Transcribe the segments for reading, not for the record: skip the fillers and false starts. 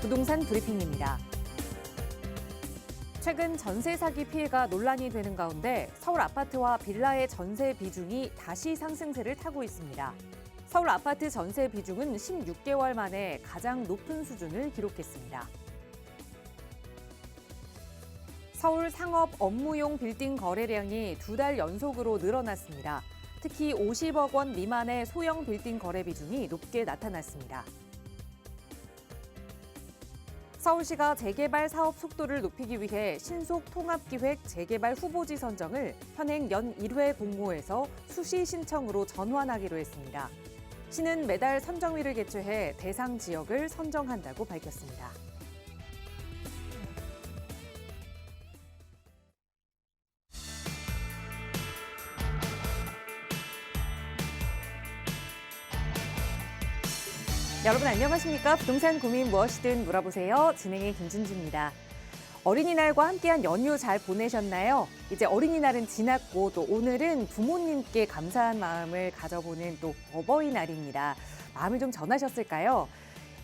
부동산 브리핑입니다. 최근 전세 사기 피해가 논란이 되는 가운데 서울 아파트와 빌라의 전세 비중이 다시 상승세를 타고 있습니다. 서울 아파트 전세 비중은 16개월 만에 가장 높은 수준을 기록했습니다. 서울 상업 업무용 빌딩 거래량이 2달 연속으로 늘어났습니다. 특히 50억 원 미만의 소형 빌딩 거래 비중이 높게 나타났습니다. 서울시가 재개발 사업 속도를 높이기 위해 신속 통합기획 재개발 후보지 선정을 현행 연 1회 공모에서 수시 신청으로 전환하기로 했습니다. 시는 매달 선정위를 개최해 대상 지역을 선정한다고 밝혔습니다. 여러분 안녕하십니까? 부동산 고민 무엇이든 물어보세요. 진행의 김준주입니다. 어린이날과 함께한 연휴 잘 보내셨나요? 이제 어린이날은 지났고 또 오늘은 부모님께 감사한 마음을 가져보는 또 어버이날입니다. 마음을 좀 전하셨을까요?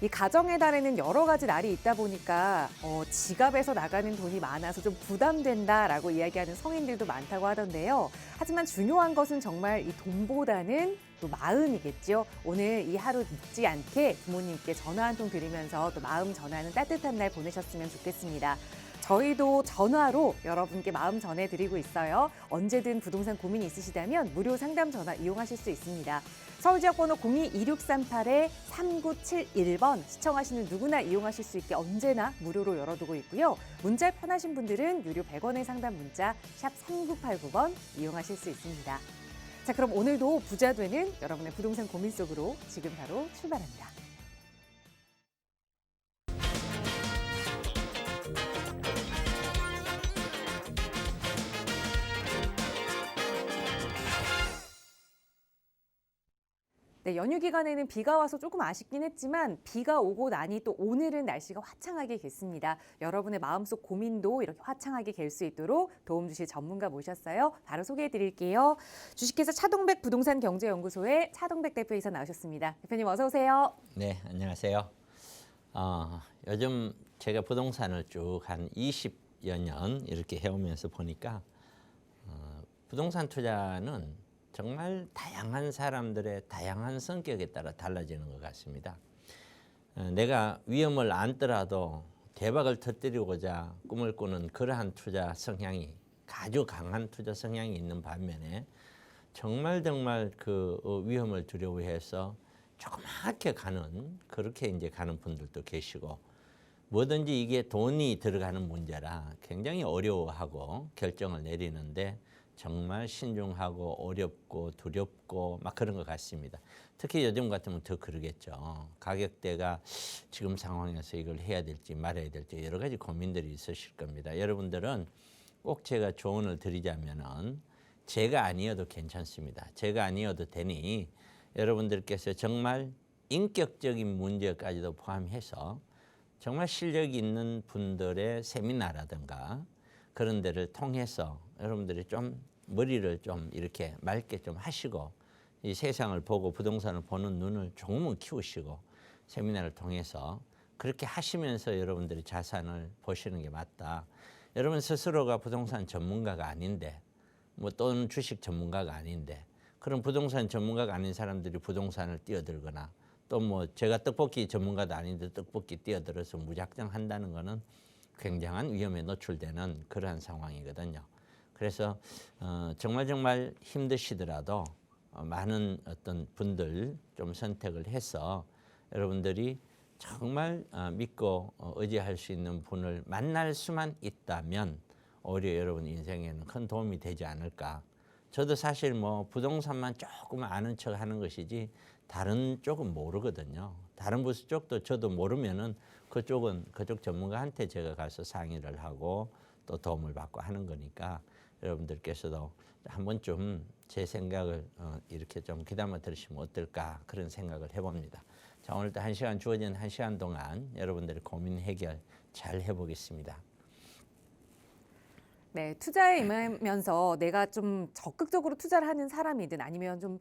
이 가정의 달에는 여러 가지 날이 있다 보니까 지갑에서 나가는 돈이 많아서 좀 부담된다라고 이야기하는 성인들도 많다고 하던데요. 하지만 중요한 것은 정말 이 돈보다는 또 마음이겠죠. 오늘 이 하루 늦지 않게 부모님께 전화 한 통 드리면서 또 마음 전하는 따뜻한 날 보내셨으면 좋겠습니다. 저희도 전화로 여러분께 마음 전해드리고 있어요. 언제든 부동산 고민이 있으시다면 무료 상담 전화 이용하실 수 있습니다. 서울지역번호 02-2638-3971번 시청하시는 누구나 이용하실 수 있게 언제나 무료로 열어두고 있고요. 문자 편하신 분들은 유료 100원의 상담 문자 샵 3989번 이용하실 수 있습니다. 자, 그럼 오늘도 부자 되는 여러분의 부동산 고민 속으로 지금 바로 출발합니다. 네, 연휴 기간에는 비가 와서 조금 아쉽긴 했지만 비가 오고 나니 또 오늘은 날씨가 화창하게 겠습니다. 여러분의 마음속 고민도 이렇게 화창하게 갤 수 있도록 도움 주실 전문가 모셨어요. 바로 소개해 드릴게요. 주식회사 차동백 부동산 경제연구소의 차동백 대표이사 나오셨습니다. 대표님 어서 오세요. 네, 안녕하세요. 요즘 제가 부동산을 쭉 한 20여 년 이렇게 해오면서 보니까 부동산 투자는 정말 다양한 사람들의 다양한 성격에 따라 달라지는 것 같습니다. 내가 위험을 안더라도 대박을 터뜨리고자 꿈을 꾸는 그러한 투자 성향이 아주 강한 투자 성향이 있는 반면에 정말 그 위험을 두려워해서 조그맣게 가는 그렇게 이제 가는 분들도 계시고 뭐든지 이게 돈이 들어가는 문제라 굉장히 어려워하고 결정을 내리는데 정말 신중하고 어렵고 두렵고 막 그런 것 같습니다. 특히 요즘 같으면 더 그러겠죠. 가격대가 지금 상황에서 이걸 해야 될지 말아야 될지 여러 가지 고민들이 있으실 겁니다. 여러분들은 꼭 제가 조언을 드리자면은 제가 아니어도 괜찮습니다. 제가 아니어도 되니 여러분들께서 정말 인격적인 문제까지도 포함해서 정말 실력이 있는 분들의 세미나라든가 그런 데를 통해서 여러분들이 좀 머리를 좀 이렇게 맑게 좀 하시고 이 세상을 보고 부동산을 보는 눈을 조금은 키우시고 세미나를 통해서 그렇게 하시면서 여러분들이 자산을 보시는 게 맞다. 여러분 스스로가 부동산 전문가가 아닌데 뭐 또는 주식 전문가가 아닌데 그런 부동산 전문가가 아닌 사람들이 부동산을 뛰어들거나 또 뭐 제가 떡볶이 전문가도 아닌데 떡볶이 뛰어들어서 무작정 한다는 거는 굉장한 위험에 노출되는 그러한 상황이거든요. 그래서 정말 힘드시더라도 많은 어떤 분들 좀 선택을 해서 여러분들이 정말 믿고 의지할 수 있는 분을 만날 수만 있다면 오히려 여러분 인생에는 큰 도움이 되지 않을까. 저도 사실 뭐 부동산만 조금 아는 척 하는 것이지 다른 쪽은 모르거든요. 다른 부서 쪽도 저도 모르면은 그쪽은 그쪽 전문가한테 제가 가서 상의를 하고 또 도움을 받고 하는 거니까 여러분들께서도 한 번쯤 제 생각을 이렇게 좀 귀담아 들으시면 어떨까 그런 생각을 해봅니다. 자, 오늘도 1시간 주어진 1시간 동안 여러분들의 고민 해결 잘 해보겠습니다. 네, 투자에 임하면서 내가 좀 적극적으로 투자를 하는 사람이든 아니면 좀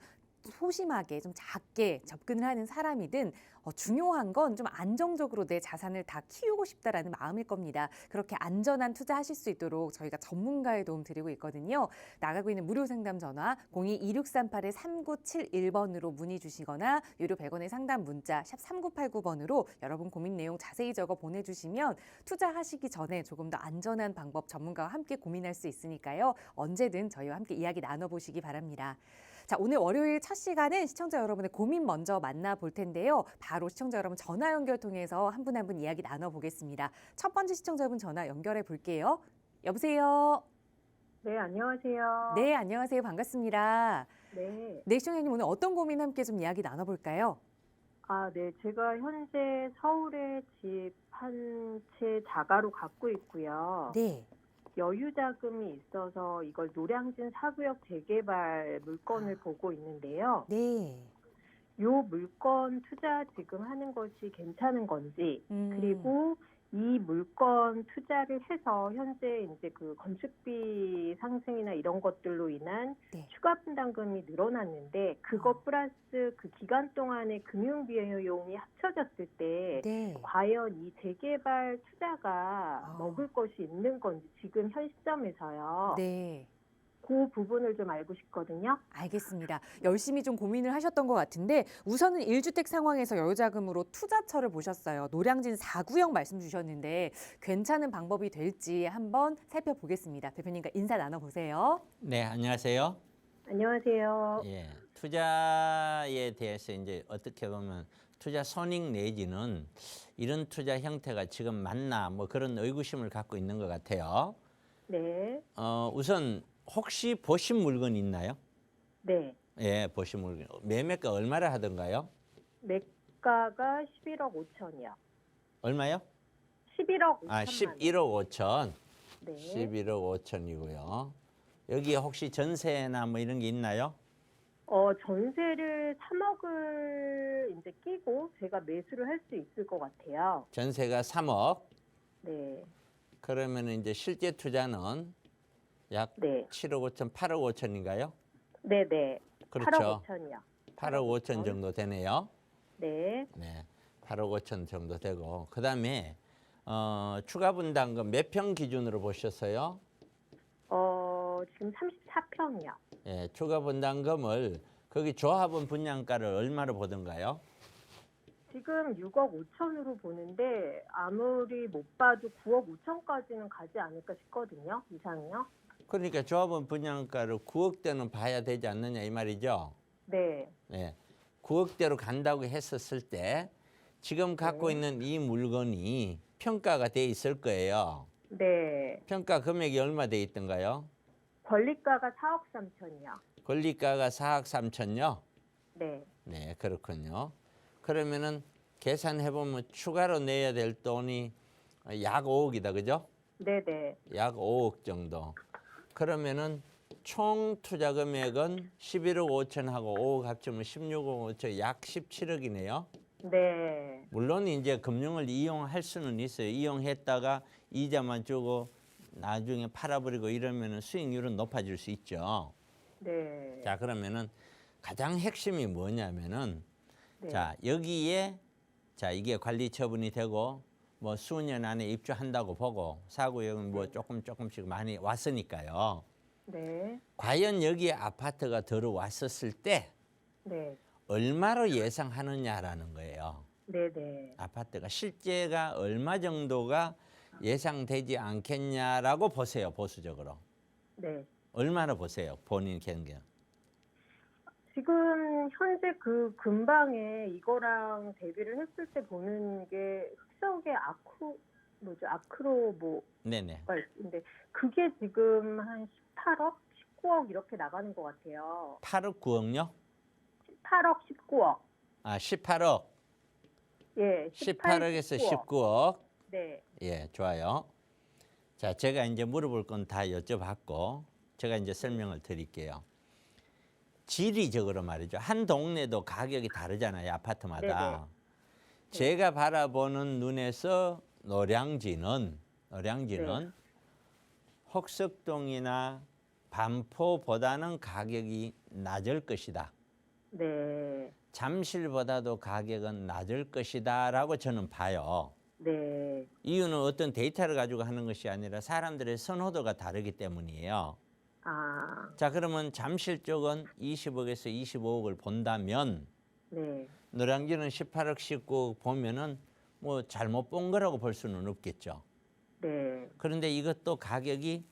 소심하게 좀 작게 접근을 하는 사람이든 중요한 건 좀 안정적으로 내 자산을 다 키우고 싶다라는 마음일 겁니다. 그렇게 안전한 투자하실 수 있도록 저희가 전문가의 도움 드리고 있거든요. 나가고 있는 무료 상담 전화 02-2638-3971번으로 문의 주시거나 유료 100원의 상담 문자 샵 3989번으로 여러분 고민 내용 자세히 적어 보내주시면 투자하시기 전에 조금 더 안전한 방법 전문가와 함께 고민할 수 있으니까요. 언제든 저희와 함께 이야기 나눠보시기 바랍니다. 자, 오늘 월요일 첫 시간은 시청자 여러분의 고민 먼저 만나볼 텐데요. 바로 시청자 여러분 전화 연결 통해서 한 분 한 분 이야기 나눠보겠습니다. 첫 번째 시청자분 전화 연결해 볼게요. 여보세요. 네, 안녕하세요. 네, 안녕하세요. 반갑습니다. 네. 네, 시청자님 오늘 어떤 고민 함께 좀 이야기 나눠볼까요? 네. 제가 현재 서울에 집 한 채 자가로 갖고 있고요. 네. 여유 자금이 있어서 이걸 노량진 4구역 재개발 물건을 보고 있는데요. 네. 요 물건 투자 지금 하는 것이 괜찮은 건지, 그리고 이 물건 투자를 해서 현재 이제 그 건축비 상승이나 이런 것들로 인한 네. 추가 분담금이 늘어났는데 그것 플러스 그 기간 동안의 금융 비용이 합쳐졌을 때 네. 과연 이 재개발 투자가 아. 먹을 것이 있는 건지 지금 현 시점에서요. 네. 그 부분을 좀 알고 싶거든요. 알겠습니다. 열심히 좀 고민을 하셨던 것 같은데 우선은 1주택 상황에서 여유자금으로 투자처를 보셨어요. 노량진 4구역 말씀 주셨는데 괜찮은 방법이 될지 한번 살펴보겠습니다. 대표님과 인사 나눠보세요. 네, 안녕하세요. 안녕하세요. 예, 투자에 대해서 이제 어떻게 보면 투자 선익 내지는 이런 투자 형태가 지금 맞나 뭐 그런 의구심을 갖고 있는 것 같아요. 네. 우선 혹시 보신 물건 있나요? 네. 예, 보신 물건. 매매가 얼마를 하던가요? 매가가 11억 5천이요. 얼마요? 11억 5천만 원. 11억 5천. 네. 11억 5천이고요. 여기에 혹시 전세나 뭐 이런 게 있나요? 전세를 3억을 이제 끼고 제가 매수를 할 수 있을 것 같아요. 전세가 3억. 네. 그러면 이제 실제 투자는 약 네. 7억 5천, 8억 5천인가요? 네네. 그렇죠. 8억 5천이요. 8억 5천 정도 되네요. 네. 네, 8억 5천 정도 되고 그다음에 추가 분담금 몇 평 기준으로 보셨어요? 지금 34평이요. 예, 추가 분담금을 거기 조합원 분양가를 얼마로 보던가요? 지금 6억 5천으로 보는데 아무리 못 봐도 9억 5천까지는 가지 않을까 싶거든요. 이상이요. 그러니까 조합원 분양가를 9억대는 봐야 되지 않느냐 이 말이죠. 네. 네, 9억대로 간다고 했었을 때 지금 갖고 있는 이 물건이 평가가 돼 있을 거예요. 네. 평가 금액이 얼마 돼 있던가요? 권리가가 4억 3천이요. 권리가가 4억 3천요? 네. 네, 그렇군요. 그러면은 계산해 보면 추가로 내야 될 돈이 약 5억이다, 그죠? 네네. 약 5억 정도. 그러면은 총 투자 금액은 11억 5천하고 5억 합치면 16억 5천, 약 17억이네요. 네. 물론 이제 금융을 이용할 수는 있어요. 이용했다가 이자만 주고 나중에 팔아버리고 이러면은 수익률은 높아질 수 있죠. 네. 자, 그러면은 가장 핵심이 뭐냐면은 네. 자, 여기에 자, 이게 관리 처분이 되고 뭐 수년 안에 입주한다고 보고 사구역은 뭐 조금씩 많이 왔으니까요. 네. 과연 여기에 아파트가 들어왔었을 때 네. 얼마로 예상하느냐라는 거예요. 네네. 아파트가 실제가 얼마 정도가 예상되지 않겠냐라고 보세요. 보수적으로. 네. 얼마나 보세요. 본인 견견. 지금 현재 그 근방에 이거랑 대비를 했을 때 보는 게 흑석의 아크로 뭐가 네네. 있는데 그게 지금 한 18억, 19억 이렇게 나가는 것 같아요. 8억 9억요? 18억, 19억. 아, 18억. 예, 18억에서 19억. 네. 예, 좋아요. 자, 제가 이제 물어볼 건 다 여쭤봤고 제가 이제 설명을 드릴게요. 지리적으로 말이죠. 한 동네도 가격이 다르잖아요. 아파트마다. 네네. 제가 바라보는 눈에서 노량진은 혹석동이나 반포보다는 가격이 낮을 것이다. 네. 잠실보다도 가격은 낮을 것이다라고 저는 봐요. 네. 이유는 어떤 데이터를 가지고 하는 것이 아니라 사람들의 선호도가 다르기 때문이에요. 아, 자, 그러면 잠실 쪽은 20억에서 25억을 본다면 네. 노량진은 18억, 19억 보면은 뭐 잘못 본 거라고 볼 수는 없겠죠. 네. 그런데 이것도 가격이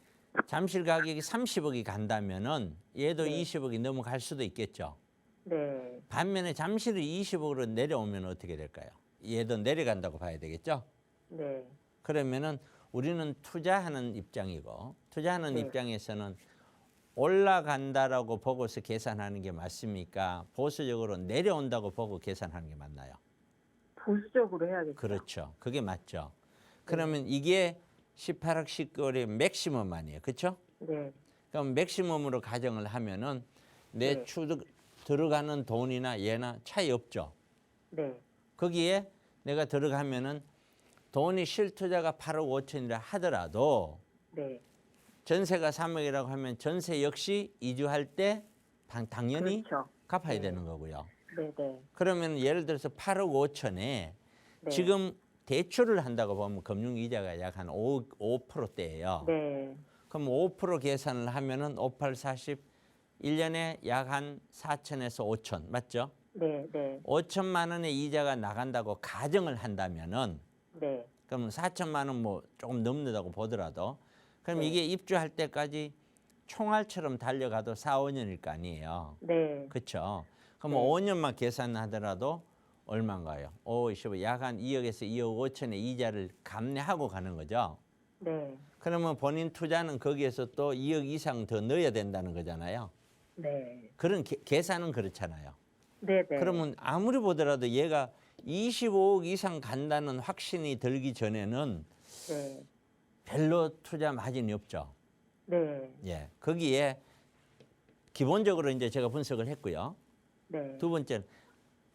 잠실 가격이 30억이 간다면은 얘도 네. 20억이 넘어갈 수도 있겠죠. 네. 반면에 잠실이 20억으로 내려오면 어떻게 될까요? 얘도 내려간다고 봐야 되겠죠. 네. 그러면은 우리는 투자하는 입장이고 투자하는 네. 입장에서는 올라간다라고 보고서 계산하는 게 맞습니까? 보수적으로 내려온다고 보고 계산하는 게 맞나요? 보수적으로 해야겠죠. 그렇죠. 그게 맞죠. 그러면 이게 18억 19억의 맥시멈 아니에요. 그렇죠? 네. 그럼 맥시멈으로 가정을 하면은 내 네. 들어가는 돈이나 얘나 차이 없죠. 네. 거기에 내가 들어가면은 돈이 실투자가 8억 5천이라 하더라도 네. 전세가 3억이라고 하면 전세 역시 이주할 때 당연히 그렇죠. 갚아야 네. 되는 거고요. 네. 네. 그러면 예를 들어서 8억 5천에 네. 지금 대출을 한다고 보면 금융이자가 약 한 5%대예요. 네. 그럼 5% 계산을 하면은 5, 8, 40 1년에 약 한 4천에서 5천 맞죠? 네. 네. 5천만 원의 이자가 나간다고 가정을 한다면은 네. 그러면 4천만 원 뭐 조금 넘는다고 보더라도 그럼 네. 이게 입주할 때까지 총알처럼 달려가도 4, 5년일 거 아니에요. 네. 그렇죠? 그럼 네. 5년만 계산하더라도 얼마인가요? 5, 15, 약 한 2억에서 2억 5천의 이자를 감내하고 가는 거죠. 네. 그러면 본인 투자는 거기에서 또 2억 이상 더 넣어야 된다는 거잖아요. 네. 그런 계산은 그렇잖아요. 네. 네. 그러면 아무리 보더라도 얘가 25억 이상 간다는 확신이 들기 전에는 네. 별로 투자 마진이 없죠. 네. 예, 거기에 기본적으로 이제 제가 분석을 했고요. 네. 두 번째는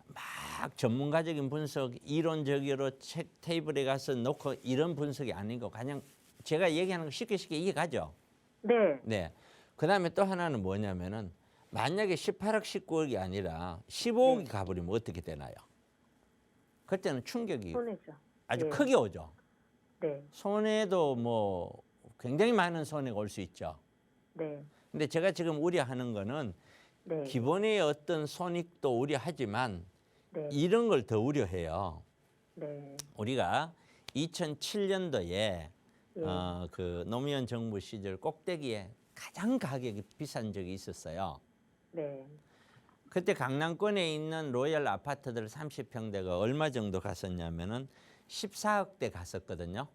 막 전문가적인 분석, 이론적으로 책 테이블에 가서 놓고 이런 분석이 아니고 그냥 제가 얘기하는 거 쉽게 이해가죠. 네. 네. 그다음에 또 하나는 뭐냐면은 만약에 18억, 19억이 아니라 15억이 네. 가버리면 어떻게 되나요? 그때는 충격이 손해죠. 아주 네. 크게 오죠. 네. 손해도 뭐 굉장히 많은 손해가 올 수 있죠. 네. 근데 제가 지금 우려하는 거는 네. 기본의 어떤 손익도 우려하지만 네. 이런 걸 더 우려해요. 네. 우리가 2007년도에 예. 그 노무현 정부 시절 꼭대기에 가장 가격이 비싼 적이 있었어요. 네. 그때 강남권에 있는 로열 아파트들 30평대가 얼마 정도 갔었냐면은 14억대 갔었거든요.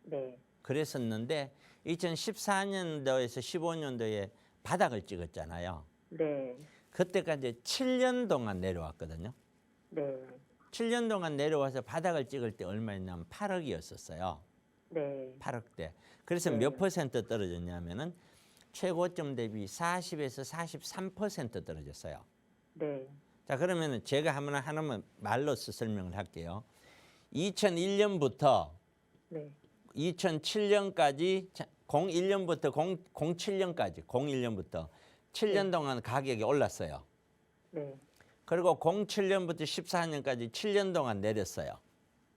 네. 그랬었는데 2014년도에서 15년도에 바닥을 찍었잖아요. 네. 그때까지 7년 동안 내려왔거든요. 네. 7년 동안 내려와서 바닥을 찍을 때 얼마였냐면 8억이었었어요. 네. 8억대. 그래서 네. 몇 퍼센트 떨어졌냐면은 최고점 대비 40에서 43% 떨어졌어요. 네. 자, 그러면은 제가 하나만 말로서 설명을 할게요. 2001년부터 네. 2007년까지 01년부터 07년까지 01년부터 7년 동안 가격이 올랐어요. 네. 그리고 07년부터 14년까지 7년 동안 내렸어요.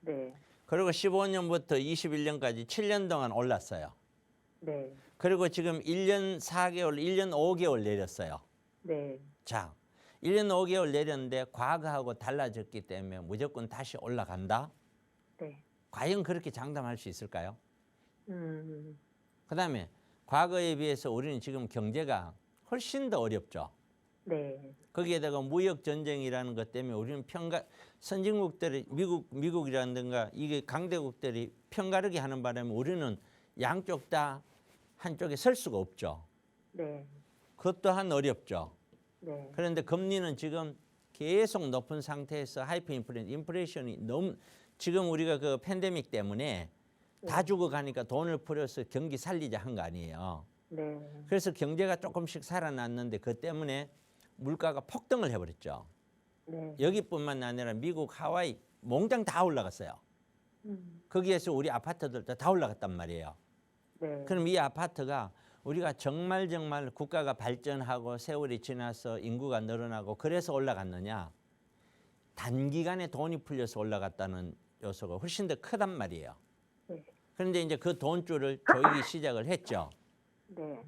네. 그리고 15년부터 21년까지 7년 동안 올랐어요. 네. 그리고 지금 1년 4개월, 1년 5개월 내렸어요. 네. 자, 1년 5개월 내렸는데 과거하고 달라졌기 때문에 무조건 다시 올라간다? 네. 과연 그렇게 장담할 수 있을까요? 그 그다음에 과거에 비해서 우리는 지금 경제가 훨씬 더 어렵죠. 네. 거기에다가 무역 전쟁이라는 것 때문에 우리는 선진국들이 미국이라든가 이게 강대국들이 편가르기 하는 바람에 우리는 양쪽 다 한쪽에 설 수가 없죠. 네. 그것 또한 어렵죠. 네. 그런데 금리는 지금 계속 높은 상태에서 인플레이션이 너무 지금 우리가 그 팬데믹 때문에 다 죽어가니까 돈을 풀어서 경기 살리자 한 거 아니에요. 네. 그래서 경제가 조금씩 살아났는데 그 때문에 물가가 폭등을 해버렸죠. 네. 여기뿐만 아니라 미국, 하와이 몽땅 다 올라갔어요. 거기에서 우리 아파트들도 다 올라갔단 말이에요. 네. 그럼 이 아파트가 우리가 정말 국가가 발전하고 세월이 지나서 인구가 늘어나고 그래서 올라갔느냐? 단기간에 돈이 풀려서 올라갔다는 요소가 훨씬 더 크단 말이에요. 네. 그런데 이제 그 돈줄을 조이기 시작을 했죠. 네.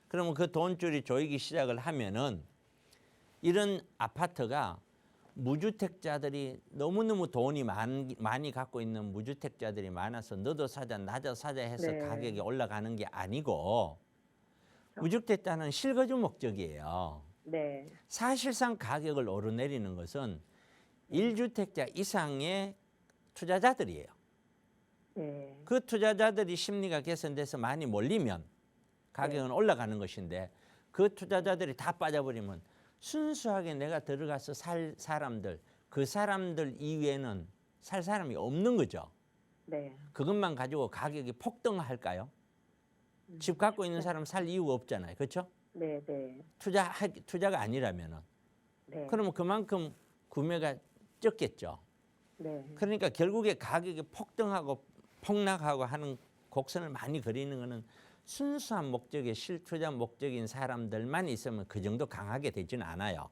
그러면 그 돈줄이 조이기 시작을 하면은 이런 아파트가 무주택자들이 너무너무 돈이 많이 갖고 있는 무주택자들이 많아서 너도 사자 나도 사자 해서 네. 가격이 올라가는 게 아니고 무주택자는 실거주 목적이에요. 네. 사실상 가격을 오르내리는 것은 1주택자 이상의 투자자들이에요. 네. 그 투자자들이 심리가 개선돼서 많이 몰리면 가격은 올라가는 것인데 그 투자자들이 다 빠져버리면 순수하게 내가 들어가서 살 사람들, 그 사람들 이외에는 살 사람이 없는 거죠. 네. 그것만 가지고 가격이 폭등할까요? 집 갖고 있는 사람 살 이유가 없잖아요. 그렇죠? 네. 네. 투자가 아니라면은. 네. 그러면 그만큼 구매가 적겠죠. 네. 그러니까 결국에 가격이 폭등하고 폭락하고 하는 곡선을 많이 그리는 거는 순수한 목적의 실투자 목적인 사람들만 있으면 그 정도 강하게 되지는 않아요.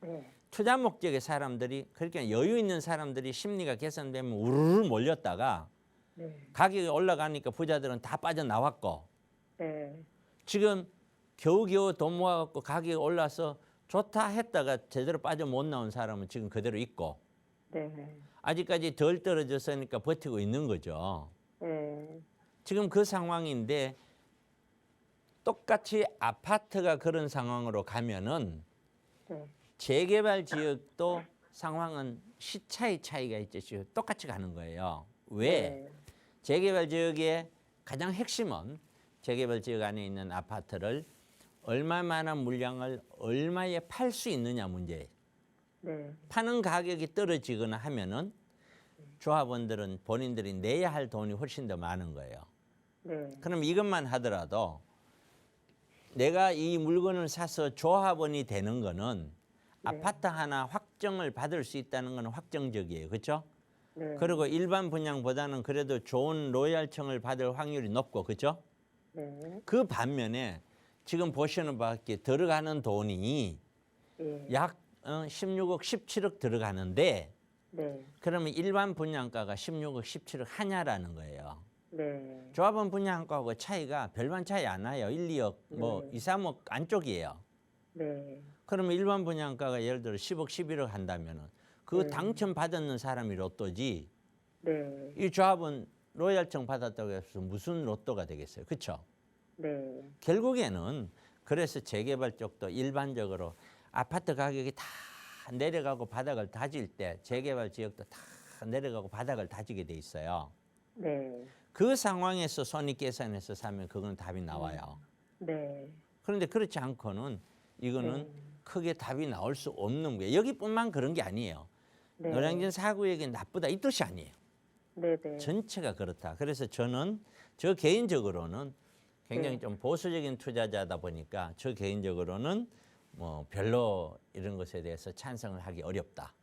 네. 투자 목적의 사람들이 그렇게 여유 있는 사람들이 심리가 개선되면 우르르 몰렸다가 네. 가격이 올라가니까 부자들은 다 빠져나왔고 네. 지금 겨우겨우 돈 모아갖고 가격이 올라서 좋다 했다가 제대로 빠져 못 나온 사람은 지금 그대로 있고 네. 아직까지 덜 떨어졌으니까 버티고 있는 거죠. 네. 지금 그 상황인데 똑같이 아파트가 그런 상황으로 가면은 네. 재개발 지역도 상황은 시차의 차이가 있죠. 지금 똑같이 가는 거예요. 왜? 네. 재개발 지역의 가장 핵심은 재개발 지역 안에 있는 아파트를 얼마만한 물량을 얼마에 팔 수 있느냐 문제예요. 네. 파는 가격이 떨어지거나 하면은 조합원들은 본인들이 내야 할 돈이 훨씬 더 많은 거예요. 네. 그럼 이것만 하더라도 내가 이 물건을 사서 조합원이 되는 거는 아파트 하나 확정을 받을 수 있다는 건 확정적이에요. 그렇죠? 네. 그리고 일반 분양보다는 그래도 좋은 로얄층을 받을 확률이 높고 그렇죠? 네. 그 반면에 지금 보시는 바밖에 들어가는 돈이 예. 약 16억, 17억 들어가는데 네. 그러면 일반 분양가가 16억, 17억 하냐라는 거예요. 네. 조합원 분양가하고 차이가 별반 차이 안 나요. 1, 2억, 뭐 2, 3억 안쪽이에요. 네. 그러면 일반 분양가가 예를 들어 10억, 11억 한다면은 그 당첨 받았는 사람이 로또지 네. 이 조합은 로얄층 받았다고 해서 무슨 로또가 되겠어요. 그렇죠? 네. 결국에는 그래서 재개발 쪽도 일반적으로 아파트 가격이 다 내려가고 바닥을 다질 때 재개발 지역도 다 내려가고 바닥을 다지게 돼 있어요. 네. 그 상황에서 손익계산해서 사면 그건 답이 나와요. 네. 그런데 그렇지 않고는 이거는 네. 크게 답이 나올 수 없는 거예요. 여기뿐만 그런 게 아니에요. 네. 노량진 4구역이 나쁘다 이 뜻이 아니에요. 네. 네. 전체가 그렇다. 그래서 저는 저 개인적으로는 굉장히 네. 좀 보수적인 투자자다 보니까 저 개인적으로는 뭐 별로 이런 것에 대해서 찬성을 하기 어렵다.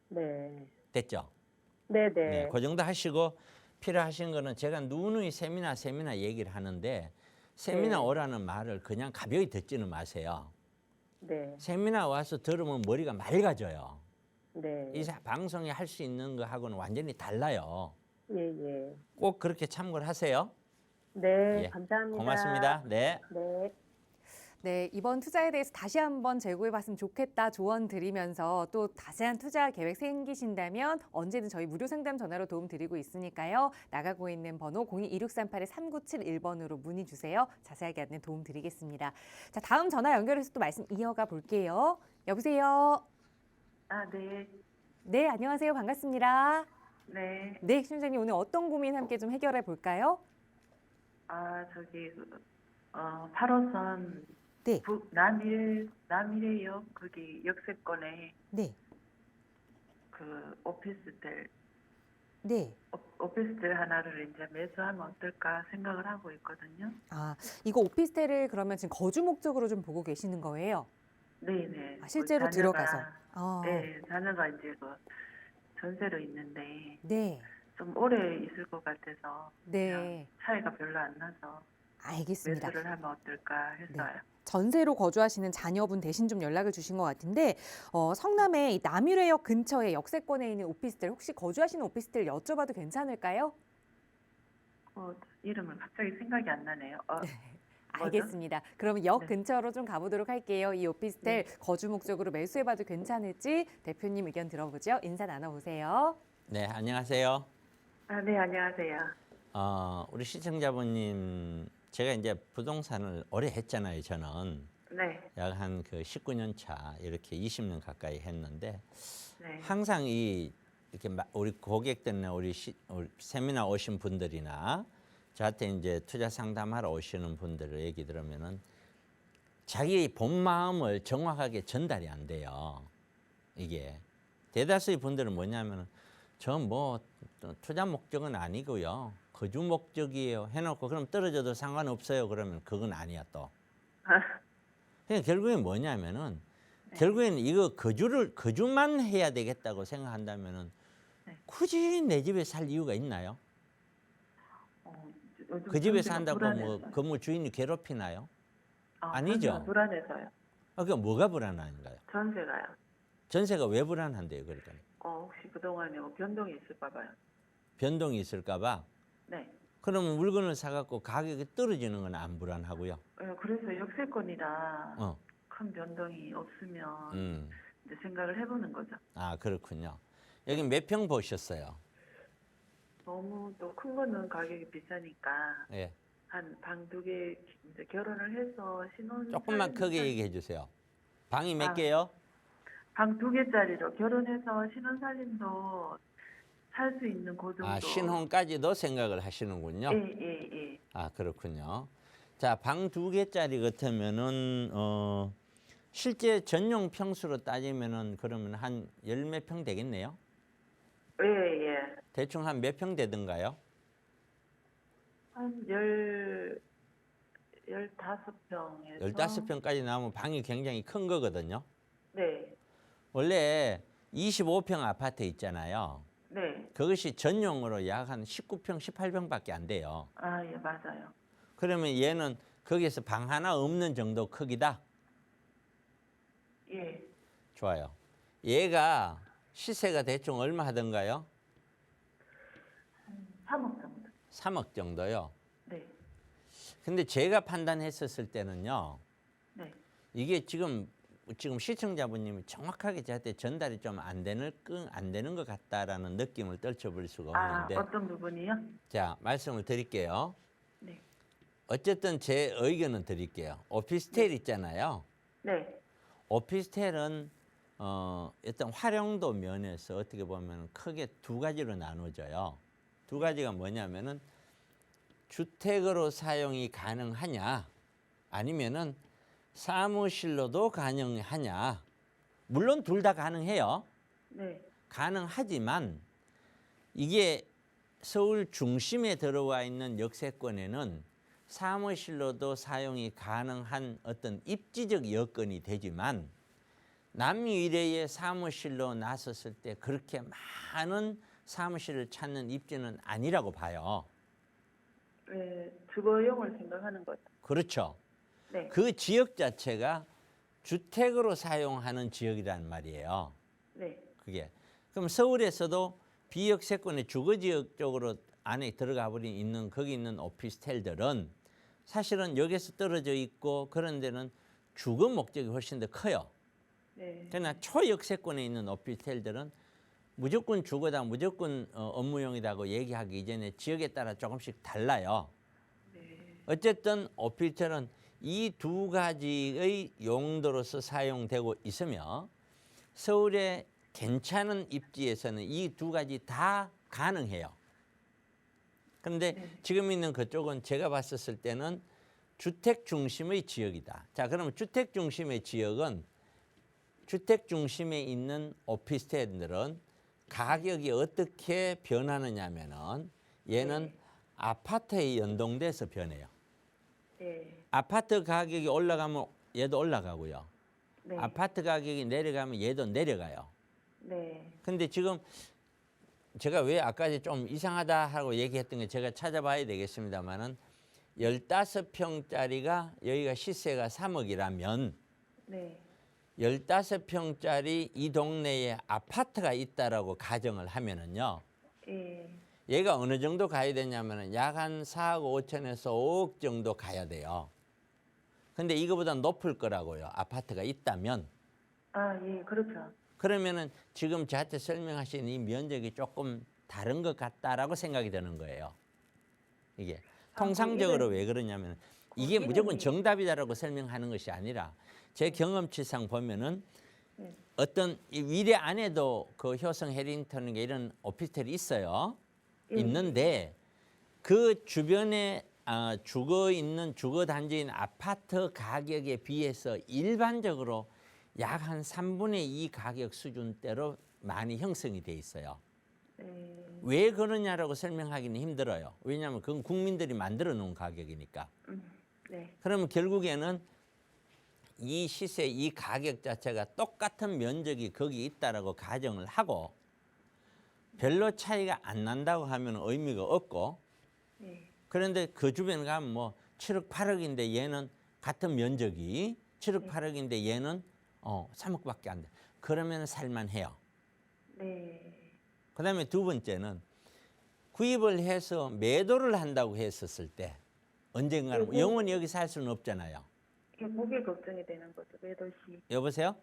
네. 됐죠? 네. 네, 네. 그 정도 하시고 필요하신 거는 제가 누누이 세미나 얘기를 하는데 세미나 네. 오라는 말을 그냥 가벼이 듣지는 마세요. 네. 세미나 와서 들으면 머리가 맑아져요. 네. 이 방송이 할 수 있는 거하고는 완전히 달라요. 예, 예. 꼭 그렇게 참고를 하세요. 네, 예, 감사합니다. 고맙습니다. 네. 네. 네, 이번 투자에 대해서 다시 한번 재고해봤으면 좋겠다 조언 드리면서 또 자세한 투자 계획 생기신다면 언제든 저희 무료 상담 전화로 도움 드리고 있으니까요. 나가고 있는 번호 02-2638-3971번으로 문의 주세요. 자세하게 안내 도움 드리겠습니다. 자, 다음 전화 연결해서 또 말씀 이어가 볼게요. 여보세요. 아, 네. 네, 안녕하세요. 반갑습니다. 네. 네, 심장님 오늘 어떤 고민 함께 좀 해결해 볼까요? 아, 저기, 8호선 네. 남일역, 거기 역세권에 네. 그 오피스텔, 네. 오피스텔 하나를 이제 매수하면 어떨까 생각을 하고 있거든요. 아, 이거 오피스텔을 그러면 지금 거주 목적으로 좀 보고 계시는 거예요? 네네. 아, 실제로 들어가서. 아. 네, 자녀가 이제 그 전세로 있는데 네. 좀 오래 있을 것 같아서 네. 차이가 별로 안 나서. 알겠습니다. 매수를 하면 어떨까 해서요. 전세로 거주하시는 자녀분 대신 좀 연락을 주신 것 같은데 성남의 이 남유래역 근처에 역세권에 있는 오피스텔 혹시 거주하시는 오피스텔 여쭤봐도 괜찮을까요? 이름을 갑자기 생각이 안 나네요. 알겠습니다. 그럼 역 네. 근처로 좀 가보도록 할게요. 이 오피스텔 거주 목적으로 매수해봐도 괜찮을지 대표님 의견 들어보죠. 인사 나눠보세요. 네, 안녕하세요. 네, 안녕하세요. 우리 시청자분님, 제가 이제 부동산을 오래 했잖아요, 저는. 네, 약 한 그 19년 차, 이렇게 20년 가까이 했는데, 네, 항상 이렇게 우리 고객들이나 우리 세미나 오신 분들이나 저한테 이제 투자 상담하러 오시는 분들의 얘기 들으면은 자기 본 마음을 정확하게 전달이 안 돼요. 이게 대다수의 분들은 뭐냐면은 저 뭐 투자 목적은 아니고요. 거주 목적이에요. 해놓고 그럼 떨어져도 상관없어요. 그러면 그건 아니야 또. 그러니까 결국엔 뭐냐면은 결국엔 이거 거주만 해야 되겠다고 생각한다면은 네. 굳이 내 집에 살 이유가 있나요? 요즘 그 집에 전세가 산다고 뭐 불안해서요. 건물 주인이 괴롭히나요? 아니죠. 전세가 불안해서요. 그러니까 뭐가 불안한가요? 전세가요. 전세가 왜 불안한데요? 그러니까 혹시 그동안에 뭐 변동이 있을까 봐요. 변동이 있을까-봐. 네. 그러면 물건을 사갖고 가격이 떨어지는 건 안 불안하고요. 그래서 역세권이라 어, 큰 변동이 없으면 음, 이제 생각을 해보는 거죠. 그렇군요. 여기 몇 평 보셨어요? 너무 또 큰 거는 가격이 비싸니까 예, 한 방 2개 이제 결혼을 해서 신혼 조금만 크게 얘기해 주세요. 방이 몇 아. 개요? 방 2개짜리로 결혼해서 신혼살림도 살 수 있는 그 정도. 신혼까지도 생각을 하시는군요. 예. 그렇군요. 자, 방 2개짜리 같으면은 실제 전용 평수로 따지면은 그러면 한 열 몇 평 되겠네요. 예. 대충 한 몇 평 되던가요? 한 15평에서 15평까지 나오면 방이 굉장히 큰 거거든요. 네. 원래 25평 아파트 있잖아요. 네. 그것이 전용으로 약 한 19평, 18평밖에 안 돼요. 예, 맞아요. 그러면 얘는 거기에서 방 하나 없는 정도 크기다? 예. 좋아요. 얘가 시세가 대충 얼마 하던가요? 3억 정도. 3억 정도요. 네. 근데 제가 판단했었을 때는요. 네. 이게 지금 시청자분님이 정확하게 저한테 전달이 좀 안 되는 것 같다라는 느낌을 떨쳐버릴 수가 없는데. 어떤 부분이요? 자, 말씀을 드릴게요. 네. 어쨌든 제 의견은 드릴게요. 오피스텔 있잖아요. 네. 오피스텔은 어떤 활용도 면에서 어떻게 보면 크게 두 가지로 나눠져요. 두 가지가 뭐냐면은 주택으로 사용이 가능하냐, 아니면은 사무실로도 가능하냐. 물론 둘 다 가능해요. 네. 가능하지만 이게 서울 중심에 들어와 있는 역세권에는 사무실로도 사용이 가능한 어떤 입지적 여건이 되지만 남유일의 사무실로 나섰을 때 그렇게 많은 사무실을 찾는 입지는 아니라고 봐요. 네. 주거용을 생각하는 거죠. 그렇죠. 네. 그 지역 자체가 주택으로 사용하는 지역이란 말이에요. 네. 그게. 그럼 서울에서도 비역세권의 주거지역 쪽으로 안에 들어가 버린 있는 거기 있는 오피스텔들은 사실은 여기서 떨어져 있고 그런 데는 주거 목적이 훨씬 더 커요. 네. 그러나 초역세권에 있는 오피스텔들은 무조건 주거다, 무조건 업무용이다고 얘기하기 이전에 지역에 따라 조금씩 달라요. 네. 어쨌든 오피스텔은 이 두 가지의 용도로서 사용되고 있으며 서울의 괜찮은 입지에서는 이 두 가지 다 가능해요. 그런데 네. 지금 있는 그쪽은 제가 봤었을 때는 주택 중심의 지역이다. 자, 그러면 주택 중심의 지역은 주택 중심에 있는 오피스텔들은 가격이 어떻게 변하느냐면은 얘는 네. 아파트에 연동돼서 변해요. 네. 아파트 가격이 올라가면 얘도 올라가고요. 네. 아파트 가격이 내려가면 얘도 내려가요. 네. 근데 지금 제가 왜 아까 좀 이상하다 하고 얘기했던 게 제가 찾아봐야 되겠습니다만은 15평짜리가 여기가 시세가 3억이라면 네. 15평짜리 이 동네에 아파트가 있다라고 가정을 하면은요. 예. 얘가 어느 정도 가야 되냐면은 약 한 4억 5천에서 5억 정도 가야 돼요. 근데 이거보다 높을 거라고요. 아파트가 있다면. 아, 예, 그렇죠. 그러면은 지금 저한테 설명하신 이 면적이 조금 다른 것 같다라고 생각이 드는 거예요. 이게 통상적으로 왜 그러냐면 이게 무조건 정답이다라고 설명하는 것이 아니라 제 경험치상 보면은 어떤 이 위례 안에도 그 효성 해링턴 이런 오피스텔이 있어요. 있는데 그 주변에 주거 있는 주거 단지인 아파트 가격에 비해서 일반적으로 약 한 3분의 2 가격 수준대로 많이 형성이 돼 있어요. 왜 그러냐라고 설명하기는 힘들어요. 왜냐하면 그건 국민들이 만들어 놓은 가격이니까. 네. 그러면 결국에는 이 시세, 이 가격 자체가 똑같은 면적이 거기 있다라고 가정을 하고 별로 차이가 안 난다고 하면 의미가 없고 네. 그런데 그 주변에 가면 뭐 7억, 8억인데 얘는 같은 면적이 7억, 8억인데 얘는 3억밖에 안 돼. 그러면 살만해요. 네. 그다음에 두 번째는 구입을 해서 매도를 한다고 했었을 때 언젠가는 영원히 여기 살 수는 없잖아요. 그게 걱정이 되는 거죠. 매도시. 여보세요?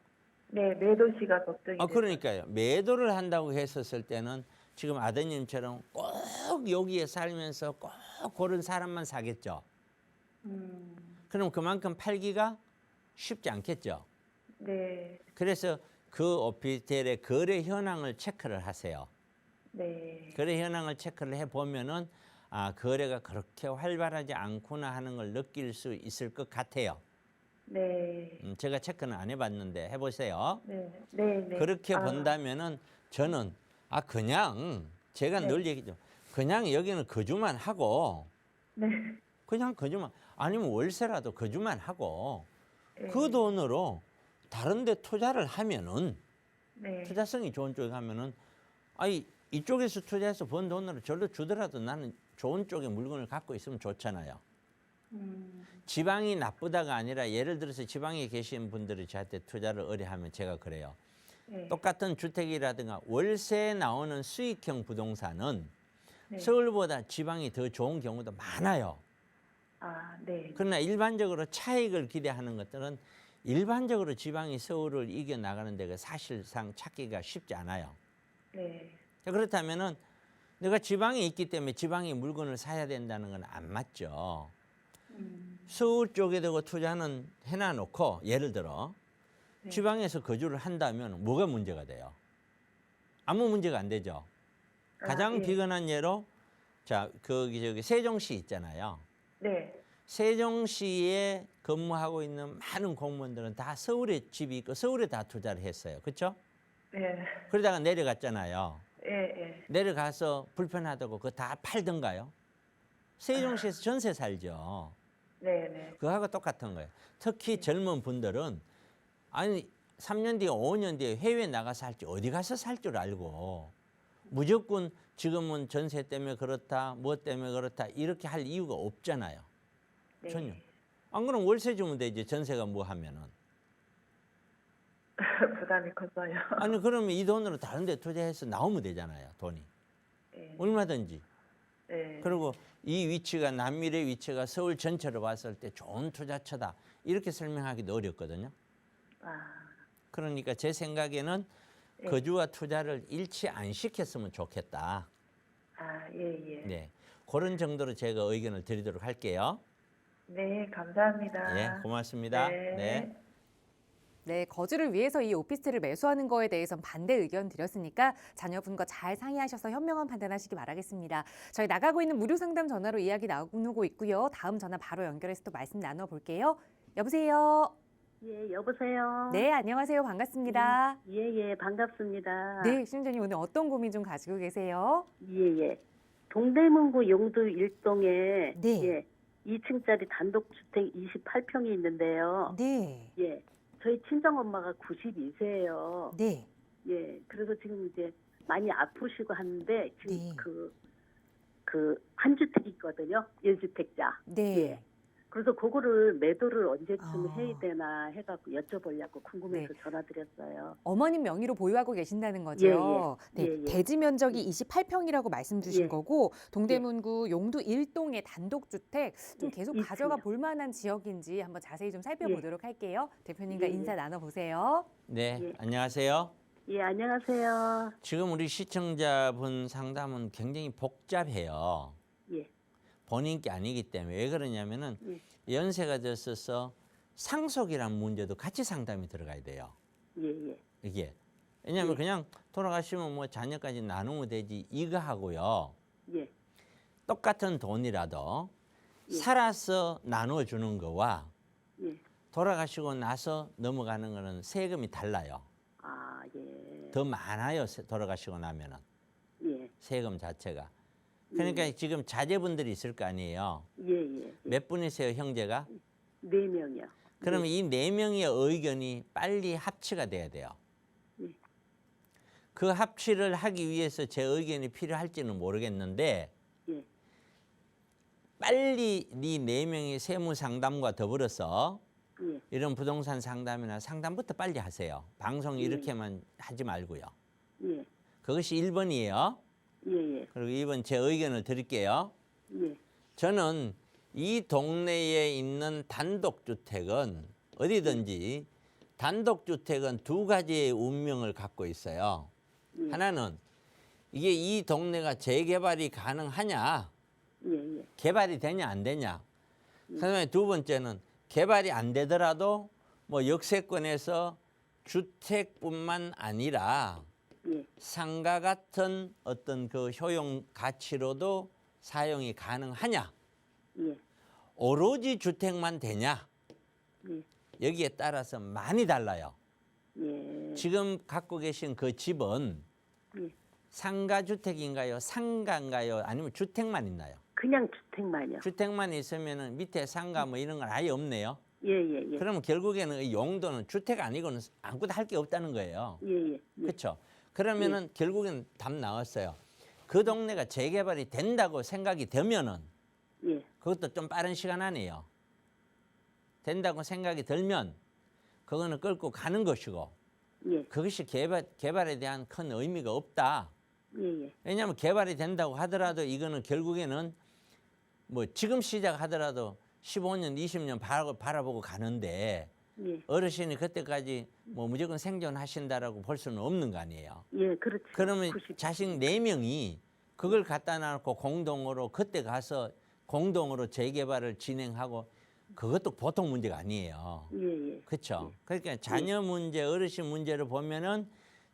네, 매도시가 걱정이 되죠. 그러니까요. 매도를 한다고 했었을 때는 지금 아드님처럼 꼭 여기에 살면서 꼭 그런 사람만 사겠죠. 그럼 그만큼 팔기가 쉽지 않겠죠. 네. 그래서 그 오피스텔의 거래 현황을 체크를 하세요. 네. 거래 현황을 체크를 해보면은 거래가 그렇게 활발하지 않구나 하는 걸 느낄 수 있을 것 같아요. 네. 제가 체크는 안 해봤는데 해보세요. 네. 네. 네. 그렇게 본다면은 저는 그냥 제가 늘 얘기죠. 그냥 여기는 거주만 하고 네. 그냥 거주만 아니면 월세라도 거주만 하고 네. 그 돈으로 다른 데 투자를 하면은 네. 투자성이 좋은 쪽에 하면은 이쪽에서 투자해서 번 돈으로 절로 주더라도 나는 좋은 쪽의 물건을 갖고 있으면 좋잖아요. 지방이 나쁘다가 아니라 예를 들어서 지방에 계신 분들이 저한테 투자를 의뢰하면 제가 그래요. 네. 똑같은 주택이라든가 월세에 나오는 수익형 부동산은 네. 서울보다 지방이 더 좋은 경우도 많아요. 아, 네. 그러나 일반적으로 차익을 기대하는 것들은 일반적으로 지방이 서울을 이겨나가는 데가 사실상 찾기가 쉽지 않아요. 네. 그렇다면은 내가 지방에 있기 때문에 지방의 물건을 사야 된다는 건 안 맞죠. 서울 쪽에다가 투자는 해놔놓고 예를 들어 지방에서 거주를 한다면 뭐가 문제가 돼요? 아무 문제가 안 되죠. 가장 예. 비근한 예로 저기 세종시 있잖아요. 네. 세종시에 근무하고 있는 많은 공무원들은 다 서울에 집이 있고 서울에 다 투자를 했어요. 그렇죠? 네. 그러다가 내려갔잖아요. 예, 예. 내려가서 불편하다고 그거 다 팔던가요? 세종시에서 전세 살죠. 네, 네. 그거하고 똑같은 거예요. 특히 젊은 분들은 3년 뒤에 5년 뒤에 해외에 나가서 살지 어디 가서 살 줄 알고 무조건 지금은 전세 때문에 그렇다 뭐 때문에 그렇다 이렇게 할 이유가 없잖아요. 네. 전혀. 안 그러면 월세 주면 되지 전세가 뭐 하면은. 부담이 컸어요. 그러면 이 돈으로 다른 데 투자해서 나오면 되잖아요. 돈이. 네. 얼마든지. 네. 그리고 이 위치가 남미래 위치가 서울 전체로 봤을 때 좋은 투자처다. 이렇게 설명하기도 어렵거든요. 그러니까 제 생각에는 거주와 투자를 일치 안 시켰으면 좋겠다. 예, 예. 네. 그런 정도로 제가 의견을 드리도록 할게요. 네, 감사합니다. 네, 고맙습니다. 네. 네. 네, 거주를 위해서 이 오피스텔을 매수하는 거에 대해선 반대 의견 드렸으니까 자녀분과 잘 상의하셔서 현명한 판단하시기 바라겠습니다. 저희 나가고 있는 무료 상담 전화로 이야기 나누고 있고요. 다음 전화 바로 연결해서 또 말씀 나눠볼게요. 여보세요? 예, 여보세요. 네, 안녕하세요. 반갑습니다. 예, 반갑습니다. 네, 심전님 오늘 어떤 고민 좀 가지고 계세요? 예. 동대문구 용두 1동에 네. 예, 2층짜리 단독주택 28평이 있는데요. 네. 예. 저희 친정 엄마가 92세예요. 네. 예. 그래서 지금 이제 많이 아프시고 하는데 지금 네. 그 그 한 주택이거든요. 1주택자. 네. 예. 그래서 그거를 매도를 언제쯤 아. 해야 되나 해갖고 여쭤보려고 궁금해서 전화드렸어요. 어머님 명의로 보유하고 계신다는 거죠. 예, 예. 네, 예, 예. 대지 면적이 28평이라고 말씀 주신 예. 거고 동대문구 용두 1동의 단독주택 좀 예, 계속 1층이요. 가져가 볼 만한 지역인지 한번 자세히 좀 살펴보도록 할게요. 대표님과 예, 예. 인사 나눠보세요. 네, 예. 안녕하세요. 예, 안녕하세요. 지금 우리 시청자분 상담은 굉장히 복잡해요. 예, 본인 게 아니기 때문에. 왜 그러냐면은 연세가 들어서 상속이라는 문제도 같이 상담이 들어가야 돼요. 예, 예. 이게. 왜냐하면 예. 그냥 돌아가시면 뭐 자녀까지 나누면 되지 이거 하고요. 예, 똑같은 돈이라도 예. 살아서 나눠주는 거와 예. 돌아가시고 나서 넘어가는 거는 세금이 달라요. 아, 예. 더 많아요. 돌아가시고 나면은 예, 세금 자체가. 그러니까 지금 자제분들이 있을 거 아니에요. 예, 예. 몇 분이세요, 형제가? 4명이요. 그러면 이 4명의 의견이 빨리 합치가 돼야 돼요. 예. 그 합치를 하기 위해서 제 의견이 필요할지는 모르겠는데 예, 빨리 이 4명의 세무 상담과 더불어서 예. 이런 부동산 상담이나 상담부터 빨리 하세요. 방송 이렇게만 하지 말고요. 예, 그것이 1번이에요. 예, 예. 그리고 2번 제 의견을 드릴게요. 예, 저는 이 동네에 있는 단독주택은 어디든지 단독주택은 두 가지의 운명을 갖고 있어요. 예. 하나는 이게 이 동네가 재개발이 가능하냐, 예, 예. 개발이 되냐 안 되냐. 그다음에 두 번째는 개발이 안 되더라도 뭐 역세권에서 주택뿐만 아니라 예, 상가 같은 어떤 그 효용 가치로도 사용이 가능하냐, 예, 오로지 주택만 되냐, 예, 여기에 따라서 많이 달라요. 예. 지금 갖고 계신 그 집은 예. 상가주택인가요, 상가인가요, 아니면 주택만 있나요? 그냥 주택만요. 주택만 있으면은 밑에 상가 뭐 이런 건 아예 없네요. 예, 예, 예. 그러면 결국에는 이 용도는 주택 아니고는 아무것도 할 게 없다는 거예요. 예, 예. 예. 그렇죠? 그러면은 결국엔 답 나왔어요. 그 동네가 재개발이 된다고 생각이 되면은 예, 그것도 좀 빠른 시간 안에요. 된다고 생각이 들면 그거는 끌고 가는 것이고 예, 그것이 개발에 대한 큰 의미가 없다. 예, 예. 왜냐하면 개발이 된다고 하더라도 이거는 결국에는 뭐 지금 시작하더라도 15년, 20년 바라보고 가는데 예, 어르신이 그때까지 뭐 무조건 생존하신다라고 볼 수는 없는 거 아니에요. 예, 그렇죠. 그러면 90. 자식 4명이 그걸 갖다 놔놓고 공동으로 그때 가서 공동으로 재개발을 진행하고 그것도 보통 문제가 아니에요. 예, 예. 그렇죠? 그러니까 자녀 문제, 어르신 문제를 보면은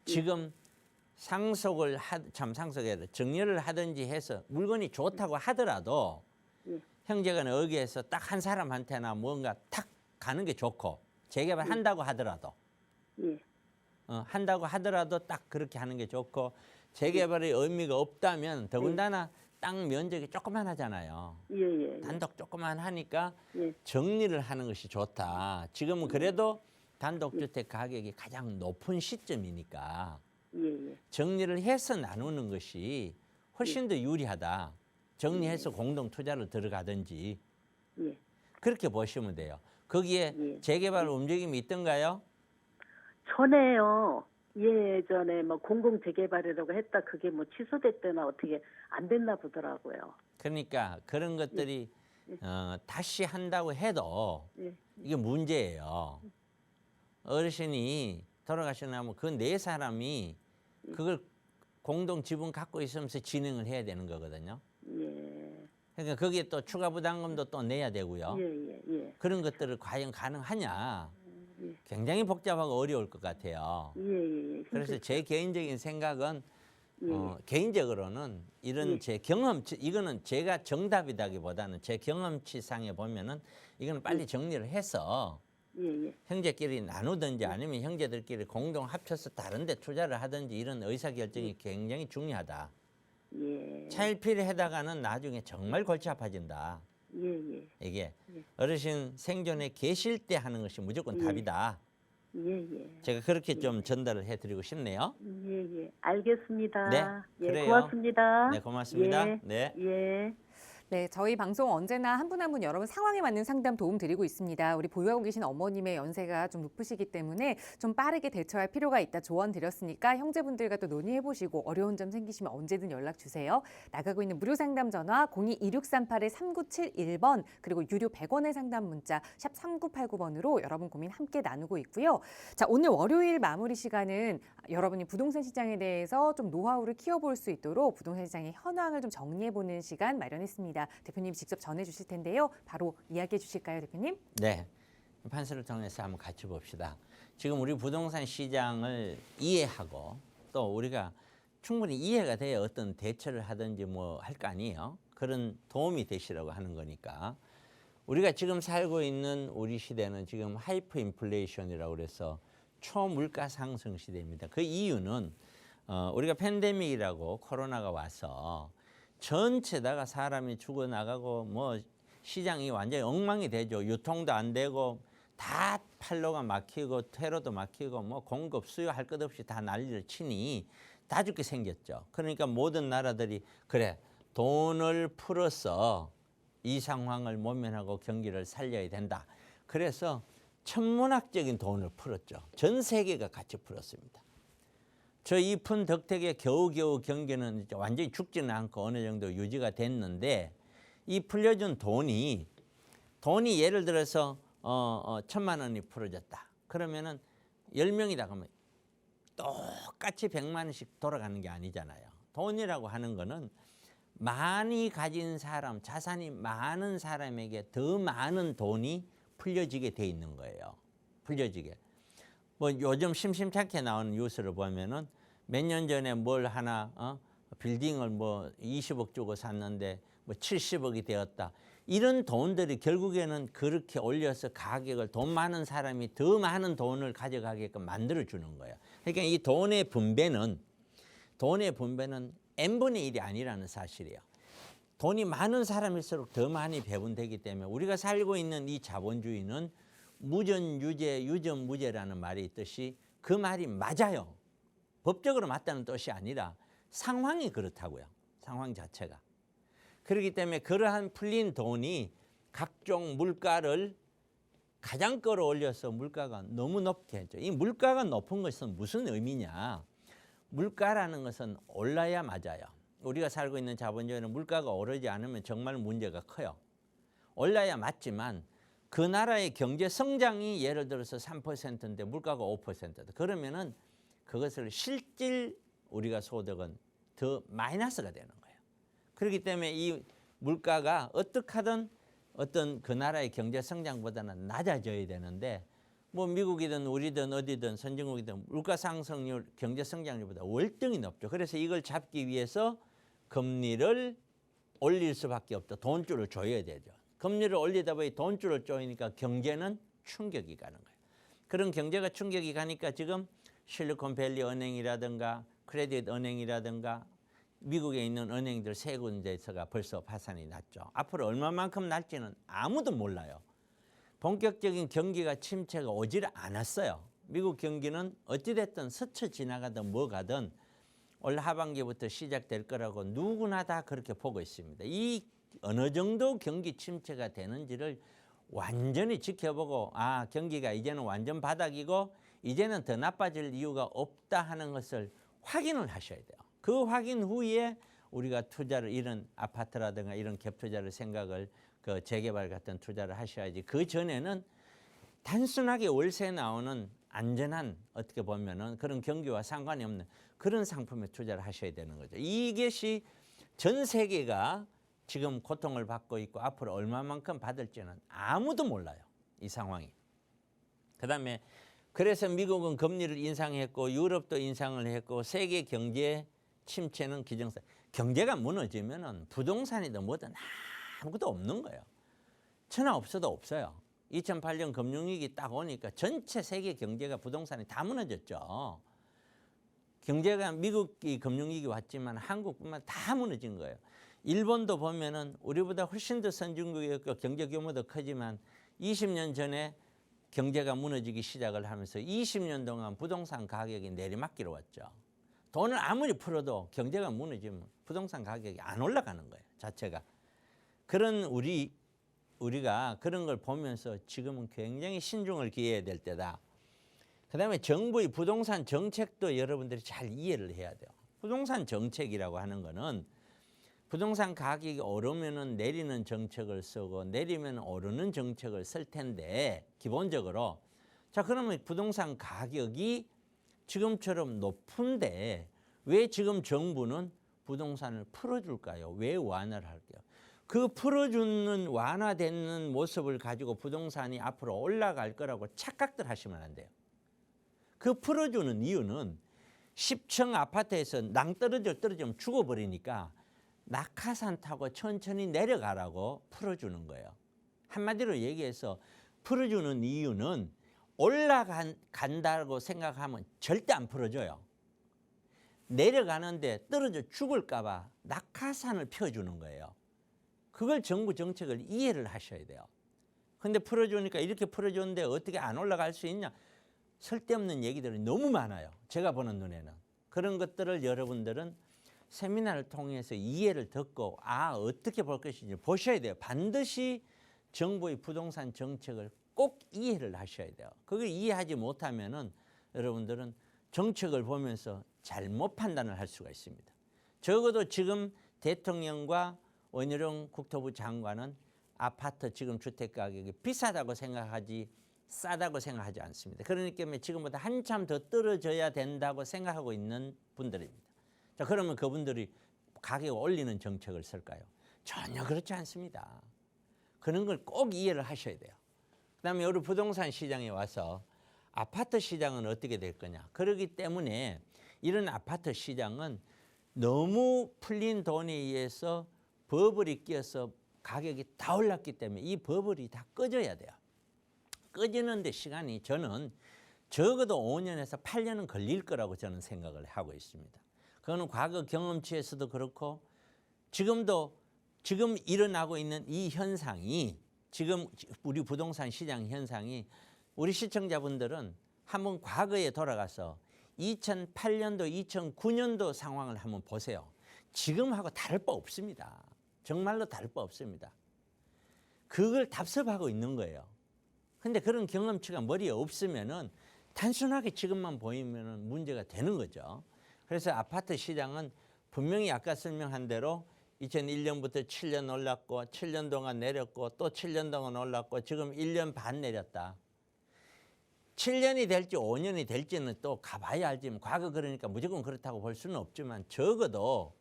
지금 상속해야 돼. 정리를 하든지 해서 물건이 좋다고 하더라도 예. 형제간에 의기해서 딱 한 사람한테나 뭔가 탁 가는 게 좋고 재개발 한다고 하더라도 예, 한다고 하더라도 딱 그렇게 하는 게 좋고 재개발의 의미가 없다면 더군다나 땅 면적이 조그만 하잖아요. 예, 예. 단독 조그만 하니까 예, 정리를 하는 것이 좋다. 지금은 그래도 단독주택 가격이 가장 높은 시점이니까 예, 예. 정리를 해서 나누는 것이 훨씬 더 유리하다. 정리해서 공동 투자를 들어가든지 예. 그렇게 보시면 돼요. 거기에 예. 재개발 움직임이 있던가요? 전에요. 예전에 뭐 공공 재개발이라고 했다 그게 뭐 취소됐거나 어떻게 안 됐나 보더라고요. 그러니까 그런 것들이 다시 한다고 해도 예, 이게 문제예요. 어르신이 돌아가시려면 그 4사람이 그걸 공동 지분 갖고 있으면서 진행을 해야 되는 거거든요. 예, 그러니까 거기에 또 추가 부담금도 또 내야 되고요. 예, 예, 예. 그런 것들을 과연 가능하냐? 예. 굉장히 복잡하고 어려울 것 같아요. 예, 예, 예. 그래서 제 개인적인 생각은 예, 개인적으로는 이런 예. 제 경험치, 이거는 제가 정답이다기보다는 제 경험치상에 보면은 이거는 빨리 정리를 해서 예, 예. 형제끼리 나누든지 아니면 형제들끼리 공동 합쳐서 다른 데 투자를 하든지 이런 의사결정이 굉장히 중요하다. 예. 차일피일 해다가는 나중에 정말 골치 아파진다. 예, 예. 이게 예. 어르신 생존에 계실 때 하는 것이 무조건 예. 답이다. 예. 제가 그렇게 좀 전달을 해드리고 싶네요. 예. 알겠습니다. 네, 예, 그래요. 고맙습니다. 네, 고맙습니다. 예. 네. 예. 네, 저희 방송 언제나 한 분 한 분 여러분 상황에 맞는 상담 도움 드리고 있습니다. 우리 보유하고 계신 어머님의 연세가 좀 높으시기 때문에 좀 빠르게 대처할 필요가 있다 조언 드렸으니까 형제분들과 또 논의해보시고 어려운 점 생기시면 언제든 연락 주세요. 나가고 있는 무료 상담 전화 02-2638-3971번 그리고 유료 100원의 상담 문자 샵 3989번으로 여러분 고민 함께 나누고 있고요. 자, 오늘 월요일 마무리 시간은 여러분이 부동산 시장에 대해서 좀 노하우를 키워볼 수 있도록 부동산 시장의 현황을 좀 정리해보는 시간 마련했습니다. 대표님 직접 전해주실 텐데요. 바로 이야기해 주실까요, 대표님? 네. 판서를 통해서 한번 같이 봅시다. 지금 우리 부동산 시장을 이해하고 또 우리가 충분히 이해가 돼야 어떤 대처를 하든지 뭐 할 거 아니에요. 그런 도움이 되시라고 하는 거니까. 우리가 지금 살고 있는 우리 시대는 지금 하이퍼 인플레이션이라고 그래서 초물가 상승 시대입니다. 그 이유는 우리가 팬데믹이라고 코로나가 와서 전체다가 사람이 죽어나가고 뭐 시장이 완전히 엉망이 되죠. 유통도 안 되고 다 팔로가 막히고 퇴로도 막히고 뭐 공급 수요 할 것 없이 다 난리를 치니 다 죽게 생겼죠. 그러니까 모든 나라들이 그래 돈을 풀어서 이 상황을 모면하고 경기를 살려야 된다. 그래서 천문학적인 돈을 풀었죠. 전 세계가 같이 풀었습니다. 저 이 푼 덕택에 겨우겨우 경기는 완전히 죽지는 않고 어느 정도 유지가 됐는데 이 풀려준 돈이 예를 들어서 1,000만 원이 풀어졌다. 그러면은 10명이다 그러면 똑같이 100만 원씩 돌아가는 게 아니잖아요. 돈이라고 하는 거는 많이 가진 사람, 자산이 많은 사람에게 더 많은 돈이 풀려지게 돼 있는 거예요. 풀려지게. 뭐 요즘 심심찮게 나오는 뉴스를 보면은 몇 년 전에 뭘 하나 빌딩을 뭐 20억 주고 샀는데 뭐 70억이 되었다. 이런 돈들이 결국에는 그렇게 올려서 가격을 돈 많은 사람이 더 많은 돈을 가져가게끔 만들어 주는 거예요. 그러니까 이 돈의 분배는 n분의 1이 아니라는 사실이에요. 돈이 많은 사람일수록 더 많이 배분되기 때문에 우리가 살고 있는 이 자본주의는 무전유죄, 유전무죄라는 말이 있듯이 그 말이 맞아요. 법적으로 맞다는 뜻이 아니라 상황이 그렇다고요. 상황 자체가. 그렇기 때문에 그러한 풀린 돈이 각종 물가를 가장 끌어올려서 물가가 너무 높게 했죠. 이 물가가 높은 것은 무슨 의미냐. 물가라는 것은 올라야 맞아요. 우리가 살고 있는 자본주의는 물가가 오르지 않으면 정말 문제가 커요. 올라야 맞지만 그 나라의 경제 성장이 예를 들어서 3%인데 물가가 5%다. 그러면은 그것을 실질 우리가 소득은 더 마이너스가 되는 거예요. 그렇기 때문에 이 물가가 어떻게 하든 어떤 그 나라의 경제 성장보다는 낮아져야 되는데 뭐 미국이든 우리든 어디든 선진국이든 물가 상승률, 경제 성장률보다 월등히 높죠. 그래서 이걸 잡기 위해서 금리를 올릴 수밖에 없다. 돈줄을 조여야 되죠. 금리를 올리다 보니 돈줄을 조이니까 경제는 충격이 가는 거예요. 그런 경제가 충격이 가니까 지금 실리콘밸리 은행이라든가 크레딧 은행이라든가 미국에 있는 은행들 세 군데서가 벌써 파산이 났죠. 앞으로 얼마만큼 날지는 아무도 몰라요. 본격적인 경기가 침체가 오질 않았어요. 미국 경기는 어찌됐든 스쳐 지나가든 뭐 가든 올 하반기부터 시작될 거라고 누구나 다 그렇게 보고 있습니다. 이 어느 정도 경기 침체가 되는지를 완전히 지켜보고 경기가 이제는 완전 바닥이고 이제는 더 나빠질 이유가 없다 하는 것을 확인을 하셔야 돼요. 그 확인 후에 우리가 투자를 이런 아파트라든가 이런 갭 투자를 생각을 그 재개발 같은 투자를 하셔야지. 그 전에는 단순하게 월세 나오는 안전한 어떻게 보면은 그런 경기와 상관이 없는 그런 상품에 투자를 하셔야 되는 거죠. 이것이 전 세계가 지금 고통을 받고 있고 앞으로 얼마만큼 받을지는 아무도 몰라요. 이 상황이. 그다음에 그래서 미국은 금리를 인상했고 유럽도 인상을 했고 세계 경제 침체는 기정사. 경제가 무너지면은 부동산이든 뭐든 아무것도 없는 거예요. 천하 없어도 없어요. 2008년 금융위기 딱 오니까 전체 세계 경제가 부동산이 다 무너졌죠. 경제가 미국이 금융위기 왔지만 한국뿐만 다 무너진 거예요. 일본도 보면은 우리보다 훨씬 더 선진국이었고 경제 규모도 크지만 20년 전에 경제가 무너지기 시작을 하면서 20년 동안 부동산 가격이 내리막기로 왔죠. 돈을 아무리 풀어도 경제가 무너지면 부동산 가격이 안 올라가는 거예요, 자체가. 그런 우리가 그런 걸 보면서 지금은 굉장히 신중을 기해야 될 때다. 그다음에 정부의 부동산 정책도 여러분들이 잘 이해를 해야 돼요. 부동산 정책이라고 하는 거는 부동산 가격이 오르면은 내리는 정책을 쓰고 내리면 오르는 정책을 쓸 텐데, 기본적으로 자, 그러면 부동산 가격이 지금처럼 높은데 왜 지금 정부는 부동산을 풀어줄까요? 왜 완화를 할까요? 그 풀어주는 완화되는 모습을 가지고 부동산이 앞으로 올라갈 거라고 착각들 하시면 안 돼요. 그 풀어주는 이유는 10층 아파트에서 떨어지면 죽어버리니까 낙하산 타고 천천히 내려가라고 풀어주는 거예요. 한마디로 얘기해서 풀어주는 이유는 올라간다고 생각하면 절대 안 풀어줘요. 내려가는데 떨어져 죽을까 봐 낙하산을 펴주는 거예요. 그걸 정부 정책을 이해를 하셔야 돼요. 근데 풀어주니까 이렇게 풀어줬는데 어떻게 안 올라갈 수 있냐? 쓸데없는 얘기들이 너무 많아요. 제가 보는 눈에는. 그런 것들을 여러분들은 세미나를 통해서 이해를 듣고 어떻게 볼 것인지 보셔야 돼요. 반드시 정부의 부동산 정책을 꼭 이해를 하셔야 돼요. 그걸 이해하지 못하면은 여러분들은 정책을 보면서 잘못 판단을 할 수가 있습니다. 적어도 지금 대통령과 원희룡 국토부 장관은 아파트 지금 주택 가격이 비싸다고 생각하지 싸다고 생각하지 않습니다. 그러니까 지금보다 한참 더 떨어져야 된다고 생각하고 있는 분들입니다. 자, 그러면 그분들이 가격을 올리는 정책을 쓸까요? 전혀 그렇지 않습니다. 그런 걸 꼭 이해를 하셔야 돼요. 그다음에 우리 부동산 시장에 와서 아파트 시장은 어떻게 될 거냐. 그렇기 때문에 이런 아파트 시장은 너무 풀린 돈에 의해서 버블이 끼어서 가격이 다 올랐기 때문에 이 버블이 다 꺼져야 돼요. 꺼지는데 시간이 저는 적어도 5년에서 8년은 걸릴 거라고 저는 생각을 하고 있습니다. 그거는 과거 경험치에서도 그렇고 지금 일어나고 있는 이 현상이, 지금 우리 부동산 시장 현상이, 우리 시청자분들은 한번 과거에 돌아가서 2008년도, 2009년도 상황을 한번 보세요. 지금하고 다를 바 없습니다. 정말로 다를 바 없습니다. 그걸 답습하고 있는 거예요. 근데 그런 경험치가 머리에 없으면은 단순하게 지금만 보이면은 문제가 되는 거죠. 그래서 아파트 시장은 분명히 아까 설명한 대로 2001년부터 7년 올랐고 7년 동안 내렸고 또 7년 동안 올랐고 지금 1년 반 내렸다. 7년이 될지 5년이 될지는 또 가봐야 알지. 과거 그러니까 무조건 그렇다고 볼 수는 없지만 적어도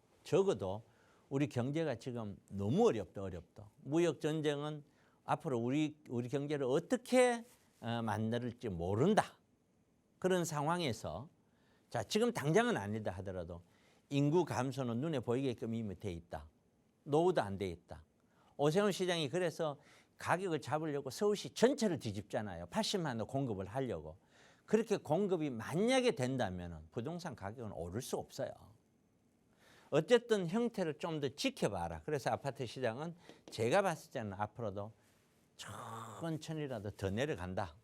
우리 경제가 지금 너무 어렵다. 무역 전쟁은 앞으로 우리 경제를 어떻게 만들지 모른다. 그런 상황에서 자, 지금 당장은 아니다 하더라도 인구 감소는 눈에 보이게끔 이미 돼 있다. 노후도 안 돼 있다. 오세훈 시장이 그래서 가격을 잡으려고 서울시 전체를 뒤집잖아요. 80만 호 공급을 하려고. 그렇게 공급이 만약에 된다면 부동산 가격은 오를 수 없어요. 어쨌든 형태를 좀 더 지켜봐라. 그래서 아파트 시장은 제가 봤을 때는 앞으로도 천천히라도 더 내려간다.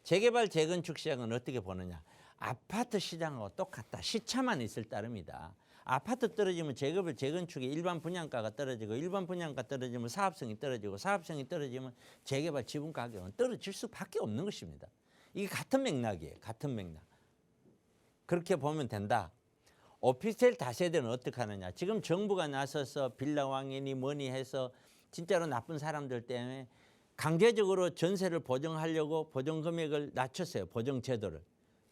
재개발 재건축 시장은 어떻게 보느냐. 아파트 시장하고 똑같다. 시차만 있을 따름이다. 아파트 떨어지면 재개발 재건축의 일반 분양가가 떨어지고 일반 분양가 떨어지면 사업성이 떨어지고 사업성이 떨어지면 재개발 지분 가격은 떨어질 수밖에 없는 것입니다. 이게 같은 맥락이에요. 같은 맥락. 그렇게 보면 된다. 오피스텔 다세대는 어떻게 하느냐. 지금 정부가 나서서 빌라왕이니 뭐니 해서 진짜로 나쁜 사람들 때문에 강제적으로 전세를 보정하려고 보정 금액을 낮췄어요. 보정 제도를.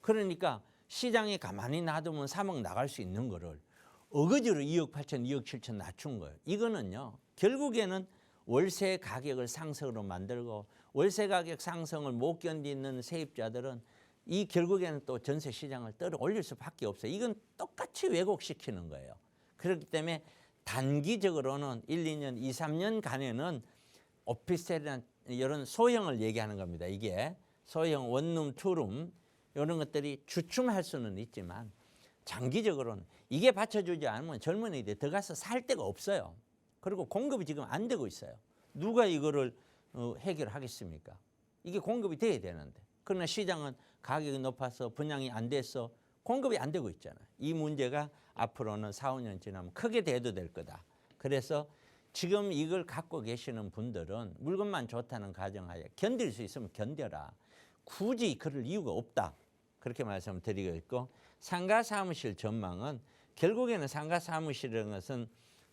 그러니까 시장에 가만히 놔두면 3억 나갈 수 있는 거를 어거지로 2억 8천, 2억 7천 낮춘 거예요. 이거는요. 결국에는 월세 가격을 상승으로 만들고 월세 가격 상승을 못 견디는 세입자들은 이 결국에는 또 전세 시장을 떨어 올릴 수밖에 없어요. 이건 똑같이 왜곡시키는 거예요. 그렇기 때문에 단기적으로는 1, 2년, 2, 3년 간에는 오피스텔이나 이런 소형을 얘기하는 겁니다. 이게 소형 원룸, 투룸 이런 것들이 주춤할 수는 있지만 장기적으로는 이게 받쳐주지 않으면 젊은이들이 들어가서 살 데가 없어요. 그리고 공급이 지금 안 되고 있어요. 누가 이거를 해결하겠습니까? 이게 공급이 돼야 되는데. 그러나 시장은 가격이 높아서 분양이 안 돼서 공급이 안 되고 있잖아요. 이 문제가 앞으로는 4, 5년 지나면 크게 대두될 거다. 그래서 지금 이걸 갖고 계시는 분들은 물건만 좋다는 가정하에 견딜 수 있으면 견뎌라. 굳이 그럴 이유가 없다. 그렇게 말씀드리고 있고, 상가 사무실 전망은 결국에는 상가 사무실이라는 것은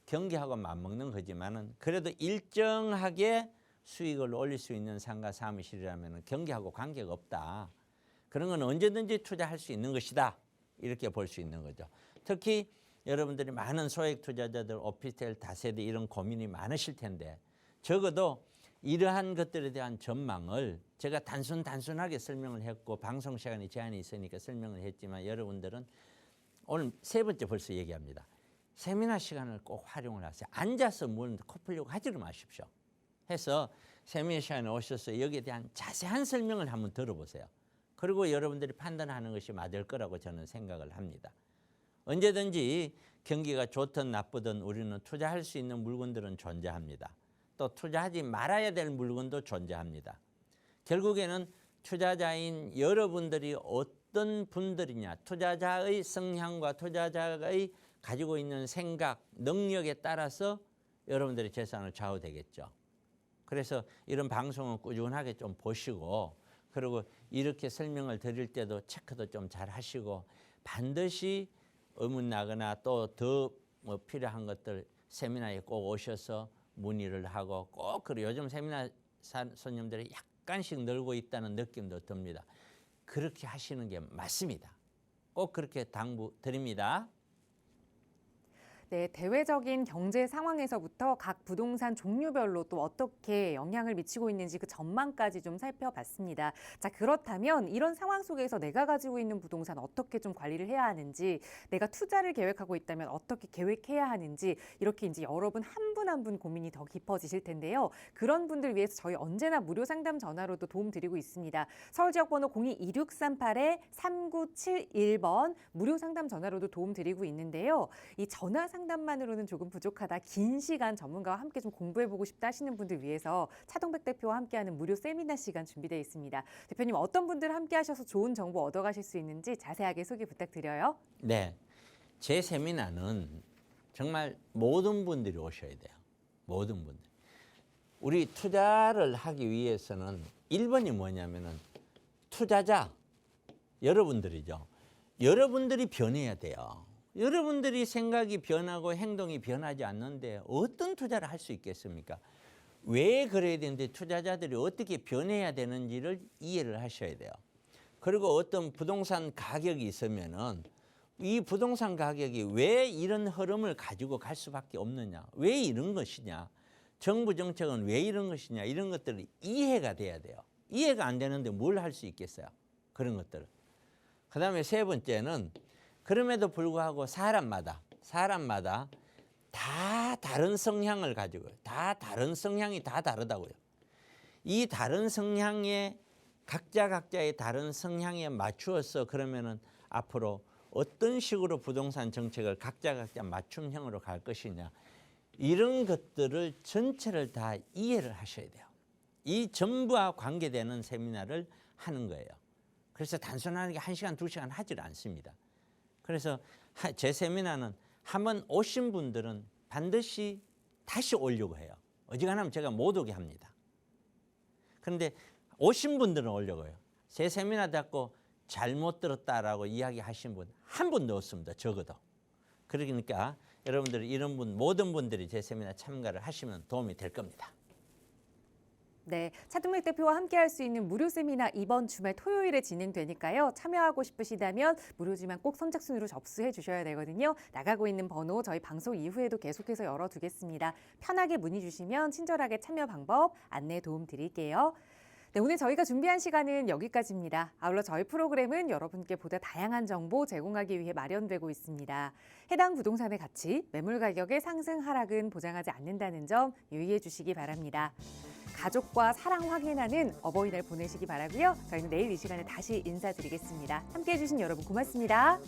경기하고 맞먹는 거지만은 그래도 일정하게 수익을 올릴 수 있는 상가 사무실이라면 경기하고 관계가 없다. 그런 건 언제든지 투자할 수 있는 것이다. 이렇게 볼 수 있는 거죠. 특히 여러분들이 많은 소액 투자자들, 오피스텔, 다세대 이런 고민이 많으실 텐데 적어도 이러한 것들에 대한 전망을 제가 단순하게 설명을 했고 방송 시간이 제한이 있으니까 설명을 했지만 여러분들은 오늘 세 번째 벌써 얘기합니다. 세미나 시간을 꼭 활용을 하세요. 앉아서 뭘 코 풀려고 하지를 마십시오. 해서 세미나 시간에 오셔서 여기에 대한 자세한 설명을 한번 들어보세요. 그리고 여러분들이 판단하는 것이 맞을 거라고 저는 생각을 합니다. 언제든지 경기가 좋든 나쁘든 우리는 투자할 수 있는 물건들은 존재합니다. 또 투자하지 말아야 될 물건도 존재합니다. 결국에는 투자자인 여러분들이 어떤 분들이냐, 투자자의 성향과 투자자의 가지고 있는 생각, 능력에 따라서 여러분들의 재산을 좌우되겠죠. 그래서 이런 방송은 꾸준하게 좀 보시고 그리고 이렇게 설명을 드릴 때도 체크도 좀 잘 하시고 반드시 의문 나거나 또 더 뭐 필요한 것들 세미나에 꼭 오셔서 문의를 하고 꼭 그리고 요즘 세미나 손님들이 약간씩 늘고 있다는 느낌도 듭니다. 그렇게 하시는 게 맞습니다. 꼭 그렇게 당부드립니다. 네, 대외적인 경제 상황에서부터 각 부동산 종류별로 또 어떻게 영향을 미치고 있는지 그 전망까지 좀 살펴봤습니다. 자, 그렇다면 이런 상황 속에서 내가 가지고 있는 부동산 어떻게 좀 관리를 해야 하는지, 내가 투자를 계획하고 있다면 어떻게 계획해야 하는지 이렇게 이제 여러분 한 분 한 분 고민이 더 깊어지실 텐데요. 그런 분들 위해서 저희 언제나 무료 상담 전화로도 도움 드리고 있습니다. 서울 지역 번호 02-2638-3971번 무료 상담 전화로도 도움 드리고 있는데요. 이 전화 상담만으로는 조금 부족하다. 긴 시간 전문가와 함께 좀 공부해보고 싶다 하시는 분들 위해서 차동백 대표와 함께하는 무료 세미나 시간 준비되어 있습니다. 대표님 어떤 분들 함께 하셔서 좋은 정보 얻어가실 수 있는지 자세하게 소개 부탁드려요. 네, 제 세미나는 정말 모든 분들이 오셔야 돼요. 모든 분들. 우리 투자를 하기 위해서는 1번이 뭐냐면은 투자자 여러분들이죠. 여러분들이 변해야 돼요. 여러분들이 생각이 변하고 행동이 변하지 않는데 어떤 투자를 할 수 있겠습니까? 왜 그래야 되는데 투자자들이 어떻게 변해야 되는지를 이해를 하셔야 돼요. 그리고 어떤 부동산 가격이 있으면은 이 부동산 가격이 왜 이런 흐름을 가지고 갈 수밖에 없느냐, 왜 이런 것이냐, 정부 정책은 왜 이런 것이냐, 이런 것들이 이해가 돼야 돼요. 이해가 안 되는데 뭘 할 수 있겠어요? 그런 것들을. 그 다음에 세 번째는 그럼에도 불구하고 사람마다 다 다른 성향을 가지고 다 다른 성향이 다 다르다고요. 이 다른 성향에 각자의 다른 성향에 맞추어서 그러면은 앞으로 어떤 식으로 부동산 정책을 각자 맞춤형으로 갈 것이냐, 이런 것들을 전체를 다 이해를 하셔야 돼요. 이 전부와 관계되는 세미나를 하는 거예요. 그래서 단순하게 1시간, 2시간 하질 않습니다. 그래서 제 세미나는 한번 오신 분들은 반드시 다시 오려고 해요. 어지간하면 제가 못 오게 합니다. 그런데 오신 분들은 오려고 해요. 제 세미나 듣고 잘못 들었다라고 이야기하신 분 한 분도 없습니다. 적어도. 그러니까 여러분들 이런 분 모든 분들이 제 세미나 참가를 하시면 도움이 될 겁니다. 네, 차동백 대표와 함께할 수 있는 무료 세미나 이번 주말 토요일에 진행되니까요. 참여하고 싶으시다면 무료지만 꼭 선착순으로 접수해 주셔야 되거든요. 나가고 있는 번호 저희 방송 이후에도 계속해서 열어두겠습니다. 편하게 문의 주시면 친절하게 참여 방법 안내 도움 드릴게요. 네, 오늘 저희가 준비한 시간은 여기까지입니다. 아울러 저희 프로그램은 여러분께 보다 다양한 정보 제공하기 위해 마련되고 있습니다. 해당 부동산의 가치, 매물 가격의 상승 하락은 보장하지 않는다는 점 유의해 주시기 바랍니다. 가족과 사랑 확인하는 어버이날 보내시기 바라고요. 저희는 내일 이 시간에 다시 인사드리겠습니다. 함께해 주신 여러분 고맙습니다.